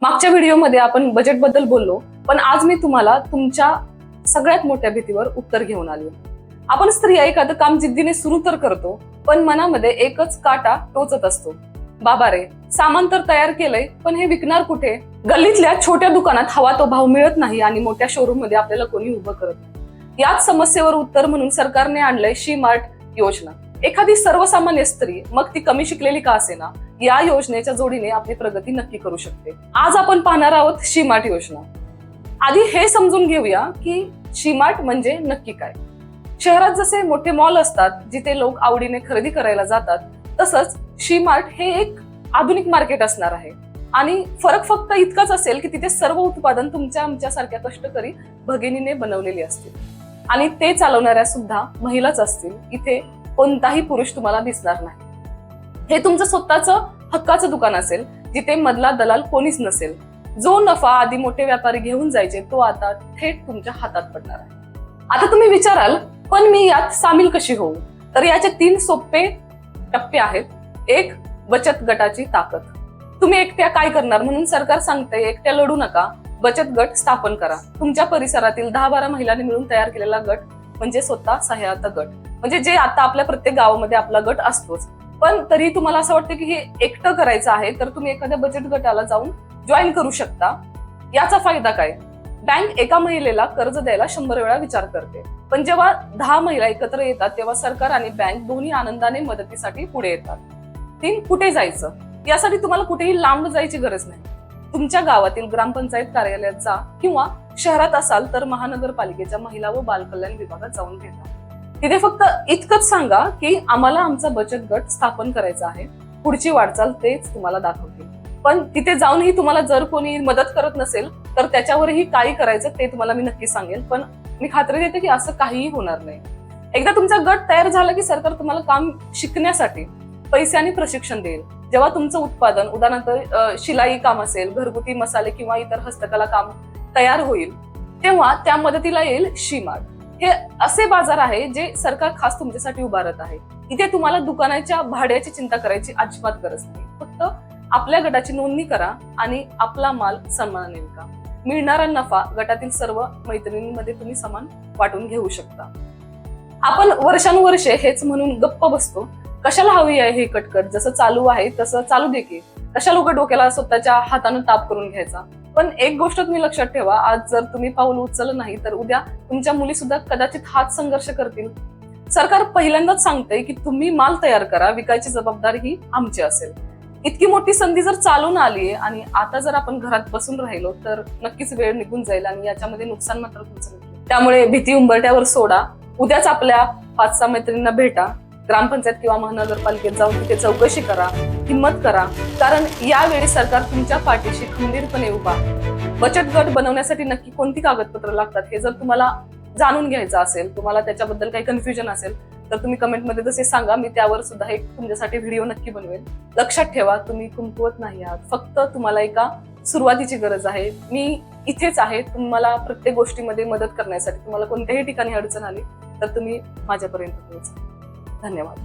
मागच्या व्हिडिओमध्ये आपण बजेट बद्दल बोललो, पण आज मी तुम्हाला तुमच्या सगळ्यात मोठ्या भीतीवर उत्तर घेऊन आली. आपण स्त्रिया एखादं काम जिद्दीने सुरू तर करतो, पण मनामध्ये एकच काटा टोचत असतो. बाबा रे, सामान तर तयार केलंय, पण हे विकणार कुठे? गल्लीतल्या छोट्या दुकानात हवा तो भाव मिळत नाही आणि मोठ्या शोरूम मध्ये आपल्याला कोणी उभं करत नाही. याच समस्येवर उत्तर म्हणून सरकारने आणलंय शी मार्ट योजना. एखादी सर्वसामान्य स्त्री, मग ती कमी शिकलेली का असेना, या योजनेच्या जोडीने आपली प्रगती नक्की करू शकते. आज आपण पाहणार आहोत शी मार्ट योजना. आधी हे समजून घेऊया की शी मार्ट म्हणजे नक्की काय. शहरात जसे मोठे मॉल असतात जिथे लोक आवडीने खरेदी करायला जातात, तसंच शी मार्ट हे एक आधुनिक मार्केट असणार आहे. आणि फरक फक्त इतकाच असेल की तिथे सर्व उत्पादन तुमच्या आमच्यासारख्या कष्टकरी भगिनीने बनवलेली असतील आणि ते चालवणाऱ्या सुद्धा महिलाच असतील. इथे कोणताही पुरुष तुम्हाला दिसणार नाही. हे तुमचं स्वतःचं हक्काचं दुकान असेल जिथे मधला दलाल कोणीच नसेल. जो नफा आधी मोठे व्यापारी घेऊन जायचे तो आता थेट तुमच्या हातात पडणार आहे. आता तुम्ही विचाराल, पण मी यात सामील कशी होऊ? तर याचे 3 सोपे टप्पे आहेत. 1, बचत गटाची ताकद. तुम्ही एकट्या काय करणार म्हणून सरकार सांगते, एकट्या लढू नका, बचत गट स्थापन करा. तुमच्या परिसरातील 10-12 महिलांनी मिळून तयार केलेला गट म्हणजे स्वतः सहाय्यता गट. म्हणजे जे आता आपल्या प्रत्येक गावामध्ये आपला गट असतोच, पण तरी तुम्हाला असं वाटतं की हे एकटं करायचं आहे, तर तुम्ही एखाद्या बचत गटाला जाऊन जॉईन करू शकता. याचा फायदा काय? बँक एका महिलेला कर्ज द्यायला 100 वेळा विचार करते, पण जेव्हा 10 महिला एकत्र येतात तेव्हा सरकार आणि बँक दोन्ही आनंदाने मदतीसाठी पुढे येतात. 3, कुठे जायचं? यासाठी तुम्हाला कुठेही लांब जायची गरज नाही. तुमच्या गावातील ग्रामपंचायत कार्यालयात जा किंवा शहरात असाल तर महानगरपालिकेच्या महिला व बालकल्याण विभागात जाऊन भेटा. तिथे फक्त इतकंच सांगा की आम्हाला आमचा बचत गट स्थापन करायचा आहे. पुढची वाटचाल तेच तुम्हाला दाखवतील. पण तिथे जाऊनही तुम्हाला जर कोणी मदत करत नसेल तर त्याच्यावरही काय करायचं ते तुम्हाला मी नक्की सांगेल. पण मी खात्री देते की असं काहीही होणार नाही. एकदा तुमचा गट तयार झाला की सरकार तुम्हाला काम शिकण्यासाठी पैसे आणि प्रशिक्षण देईल. जेव्हा तुमचं उत्पादन, उदाहरणार्थ शिलाई काम असेल, घरगुती मसाले किंवा इतर हस्तकला काम तयार होईल, तेव्हा त्या मदतीला येईल शी मार्ट. हे असे बाजार आहे जे सरकार खास तुमच्यासाठी उभारत आहे. इथे तुम्हाला दुकानाच्या भाड्याची चिंता करायची अजिबात गरज नाही. फक्त आपल्या गटाची नोंदणी करा आणि आपला माल सन्मानाने विका. मिळणारा नफा गटातील सर्व मैत्रिणींमध्ये तुम्ही समान वाटून घेऊ शकता. आपण वर्षानुवर्षे हेच म्हणून गप्प बसतो, कशाला हवी आहे हे कटकट, जसं चालू आहे तसं चालू दे की, कशाला लोक डोक्याला स्वतःच्या हातानं ताप करून घ्यायचा. पण एक गोष्ट तुम्ही लक्षात ठेवा, आज जर तुम्ही पाऊल उचललं नाही तर उद्या तुमच्या मुली सुद्धा कदाचित हाच संघर्ष करतील. सरकार पहिल्यांदाच सांगते की तुम्ही माल तयार करा, विकायची जबाबदारी ही आमची असेल. इतकी मोठी संधी जर चालून आलीये आणि आता जर आपण घरात बसून राहिलो तर नक्कीच वेळ निघून जाईल आणि याच्यामध्ये नुकसान मात्र तुमचं नाही. त्यामुळे भीती उंबरठ्यावर सोडा. उद्याच आपल्या 5-6 मैत्रिणींना भेटा. ग्रामपंचायत किंवा महानगरपालिकेत जाऊन तिथे चौकशी करा, हिंमत करा, कारण यावेळी सरकार तुमच्या पाठीशी खंबीरपणे उभा. बचत गट बनवण्यासाठी नक्की कोणती कागदपत्र लागतात हे जर तुम्हाला जाणून घ्यायचं असेल, तुम्हाला त्याच्याबद्दल काही कन्फ्युजन असेल तर तुम्ही कमेंटमध्ये तसे सांगा. मी त्यावर सुद्धा एक तुमच्यासाठी व्हिडिओ नक्की बनवेल. लक्षात ठेवा, तुम्ही कमकुवत नाही आहात. फक्त तुम्हाला एका सुरुवातीची गरज आहे. मी इथेच आहे तुम्हाला प्रत्येक गोष्टीमध्ये मदत करण्यासाठी. तुम्हाला कोणत्याही ठिकाणी अडचण आली तर तुम्ही माझ्यापर्यंत पोहोचा. धन्यवाद.